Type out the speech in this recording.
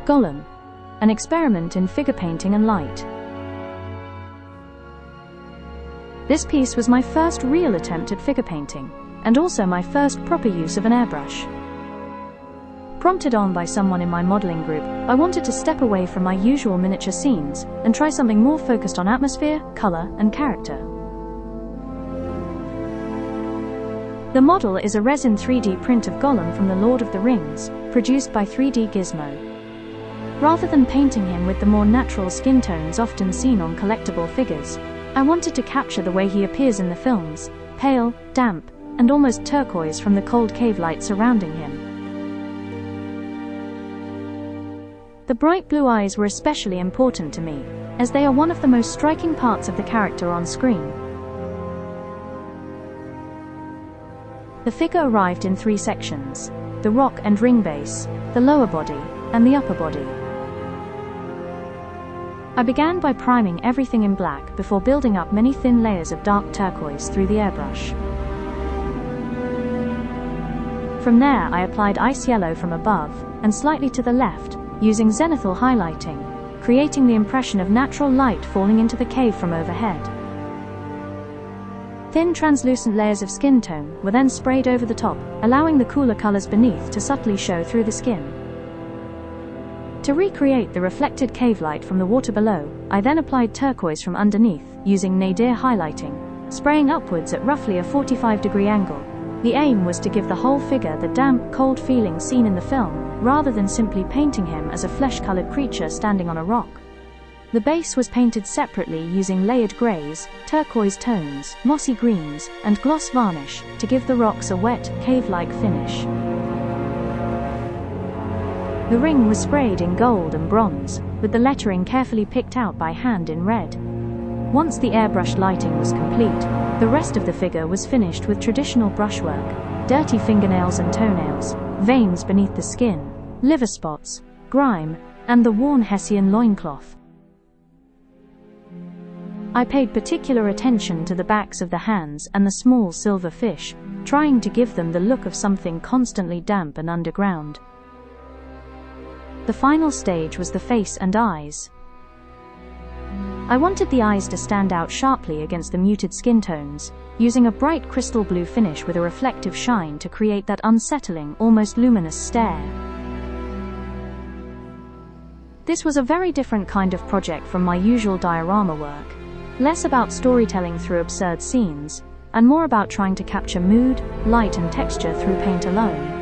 Gollum, an experiment in figure painting and light. This piece was my first real attempt at figure painting, and also my first proper use of an airbrush. Prompted on by someone in my modeling group, I wanted to step away from my usual miniature scenes and try something more focused on atmosphere, color, and character. The model is a resin 3D print of Gollum from The Lord of the Rings, produced by 3D Gizmo. Rather than painting him with the more natural skin tones often seen on collectible figures, I wanted to capture the way he appears in the films, pale, damp, and almost turquoise from the cold cave light surrounding him. The bright blue eyes were especially important to me, as they are one of the most striking parts of the character on screen. The figure arrived in 3 sections: the rock and ring base, the lower body, and the upper body. I began by priming everything in black before building up many thin layers of dark turquoise through the airbrush. From there I applied ice yellow from above and slightly to the left, using zenithal highlighting, creating the impression of natural light falling into the cave from overhead. Thin translucent layers of skin tone were then sprayed over the top, allowing the cooler colors beneath to subtly show through the skin. To recreate the reflected cave light from the water below, I then applied turquoise from underneath, using nadir highlighting, spraying upwards at roughly a 45-degree angle. The aim was to give the whole figure the damp, cold feeling seen in the film, rather than simply painting him as a flesh-colored creature standing on a rock. The base was painted separately using layered greys, turquoise tones, mossy greens, and gloss varnish to give the rocks a wet, cave-like finish. The ring was sprayed in gold and bronze, with the lettering carefully picked out by hand in red. Once the airbrush lighting was complete, the rest of the figure was finished with traditional brushwork: dirty fingernails and toenails, veins beneath the skin, liver spots, grime, and the worn Hessian loincloth. I paid particular attention to the backs of the hands and the small silver fish, trying to give them the look of something constantly damp and underground. The final stage was the face and eyes. I wanted the eyes to stand out sharply against the muted skin tones, using a bright crystal blue finish with a reflective shine to create that unsettling, almost luminous stare. This was a very different kind of project from my usual diorama work, less about storytelling through absurd scenes, and more about trying to capture mood, light, and texture through paint alone.